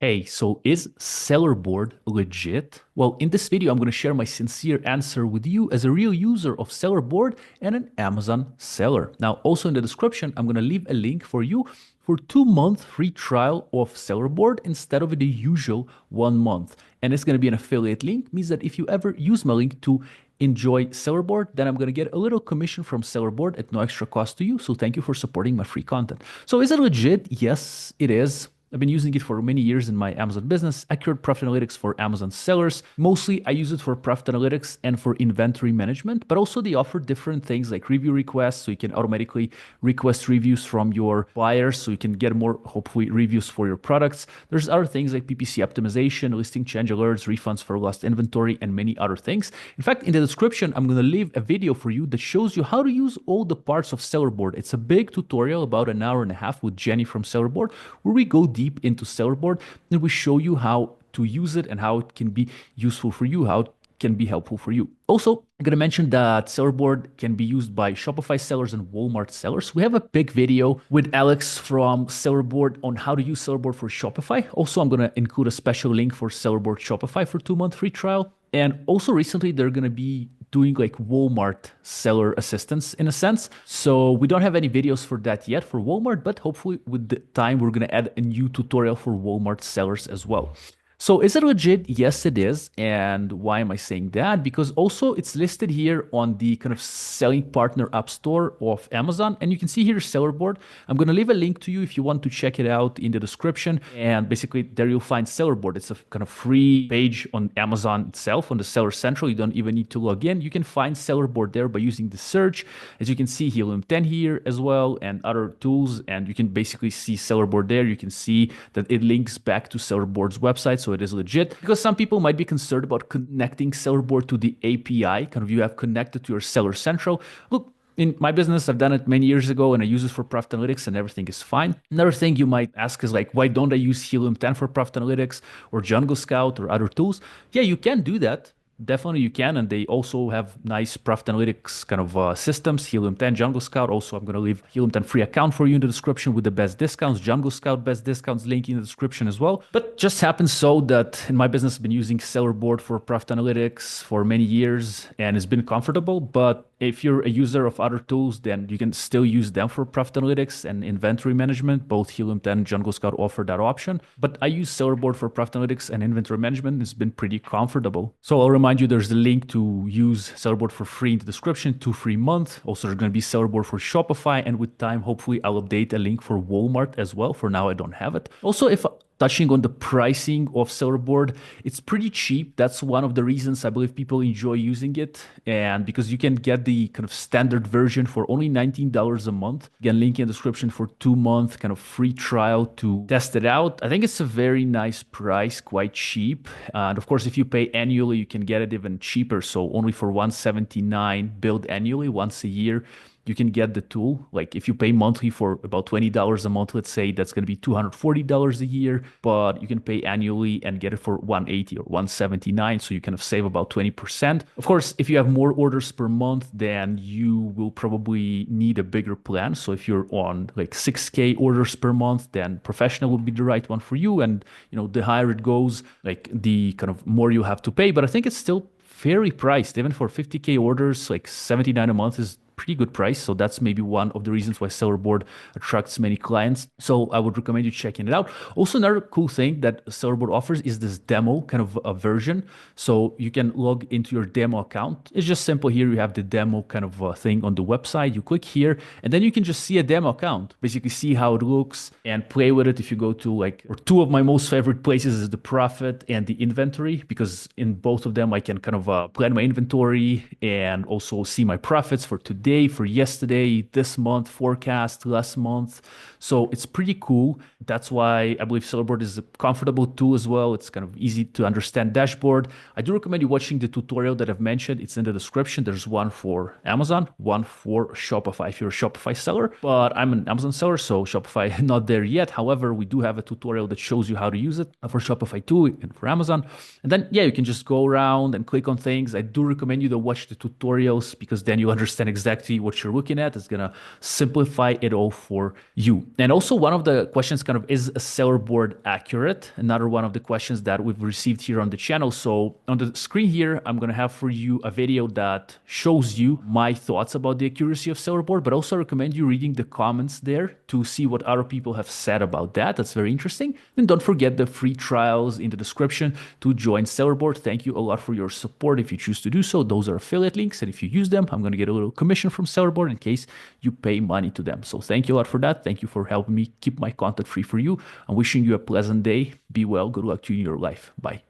Hey, so is Sellerboard legit? Well, in this video, I'm going to share my sincere answer with you as a real user of Sellerboard and an Amazon seller. Now, also in the description, I'm going to leave a link for you for 2 month free trial of Sellerboard instead of the usual 1 month. And it's going to be an affiliate link, means that if you ever use my link to enjoy Sellerboard, then I'm going to get a little commission from Sellerboard at no extra cost to you. So thank you for supporting my free content. So is it legit? Yes, it is. I've been using it for many years in my Amazon business, accurate profit analytics for Amazon sellers. Mostly I use it for profit analytics and for inventory management, but also they offer different things like review requests. So you can automatically request reviews from your buyers so you can get more, hopefully, reviews for your products. There's other things like PPC optimization, listing change alerts, refunds for lost inventory, and many other things. In fact, in the description, I'm going to leave a video for you that shows you how to use all the parts of Sellerboard. It's a big tutorial, about an hour and a half with Jenny from Sellerboard, where we go deep into Sellerboard and we show you how to use it and how it can be useful for you, how it can be helpful for you. Also, I'm going to mention that Sellerboard can be used by Shopify sellers and Walmart sellers. We have a big video with Alex from Sellerboard on how to use Sellerboard for Shopify. Also, I'm going to include a special link for Sellerboard Shopify for 2 month free trial. And also recently, they're going to be doing like Walmart seller assistance in a sense. So we don't have any videos for that yet for Walmart, but hopefully with the time, we're going to add a new tutorial for Walmart sellers as well. So is it legit? Yes, it is. And why am I saying that? Because also it's listed here on the kind of selling partner app store of Amazon. And you can see here Sellerboard. I'm going to leave a link to you if you want to check it out in the description. And basically there you'll find Sellerboard. It's a kind of free page on Amazon itself, on the Seller Central. You don't even need to log in. You can find Sellerboard there by using the search. As you can see, Helium 10 here as well and other tools. And you can basically see Sellerboard there. You can see that it links back to Sellerboard's website. So it is legit, because some people might be concerned about connecting Sellerboard to the API, kind of you have connected to your Seller Central. Look, in my business, I've done it many years ago and I use it for profit analytics and everything is fine. Another thing you might ask is like, why don't I use Helium 10 for profit analytics or Jungle Scout or other tools? Yeah, you can do that. Definitely you can, and they also have nice profit analytics kind of systems, Helium 10, Jungle Scout. Also, I'm going to leave Helium 10 free account for you in the description with the best discounts, Jungle Scout best discounts link in the description as well. But just happens so that in my business, I've been using Sellerboard for profit analytics for many years and it's been comfortable. But if you're a user of other tools, then you can still use them for profit analytics and inventory management. Both Helium 10 and Jungle Scout offer that option. But I use Sellerboard for profit analytics and inventory management. It's been pretty comfortable. So I'll remind you, there's the link to use Sellerboard for free in the description, 2 free months. Also, there's going to be Sellerboard for Shopify. And with time, hopefully I'll update a link for Walmart as well. For now, I don't have it. Also, if touching on the pricing of Sellerboard, it's pretty cheap. That's one of the reasons I believe people enjoy using it. And because you can get the kind of standard version for only $19 a month. Again, link in the description for 2 month kind of free trial to test it out. I think it's a very nice price, quite cheap. And of course, if you pay annually, you can get it even cheaper. So only for $179 billed annually once a year, you can get the tool. Like if you pay monthly for about $20 a month, let's say that's going to be $240 a year, but you can pay annually and get it for $180 or $179. So you kind of save about 20%. Of course, if you have more orders per month, then you will probably need a bigger plan. So if you're on like 6K orders per month, then professional would be the right one for you. And, you know, the higher it goes, like the kind of more you have to pay. But I think it's still fairly priced. Even for 50K orders, like $79 a month is pretty good price. So that's maybe one of the reasons why Sellerboard attracts many clients. So I would recommend you checking it out. Also, another cool thing that Sellerboard offers is this demo kind of a version. So you can log into your demo account. It's just simple here. You have the demo kind of thing on the website. You click here and then you can just see a demo account, basically see how it looks and play with it. If you go to like, or two of my most favorite places is the profit and the inventory, because in both of them, I can kind of plan my inventory and also see my profits for today, for yesterday, this month, forecast, last month. So it's pretty cool. That's why I believe Sellerboard is a comfortable tool as well. It's kind of easy to understand dashboard. I do recommend you watching the tutorial that I've mentioned. It's in the description. There's one for Amazon, one for Shopify if you're a Shopify seller. But I'm an Amazon seller, so Shopify not there yet. However, we do have a tutorial that shows you how to use it for Shopify too and for Amazon. And then, yeah, you can just go around and click on things. I do recommend you to watch the tutorials because then you understand exactly what you're looking at. It's going to simplify it all for you. And also one of the questions kind of is a Sellerboard accurate? Another one of the questions that we've received here on the channel. So on the screen here, I'm going to have for you a video that shows you my thoughts about the accuracy of Sellerboard, but also recommend you reading the comments there to see what other people have said about that. That's very interesting. And don't forget the free trials in the description to join Sellerboard. Thank you a lot for your support. If you choose to do so, those are affiliate links. And if you use them, I'm going to get a little commission from Sellerboard in case you pay money to them. So thank you a lot for that. Thank you for helping me keep my content free for you. I'm wishing you a pleasant day. Be well. Good luck to you in your life. Bye.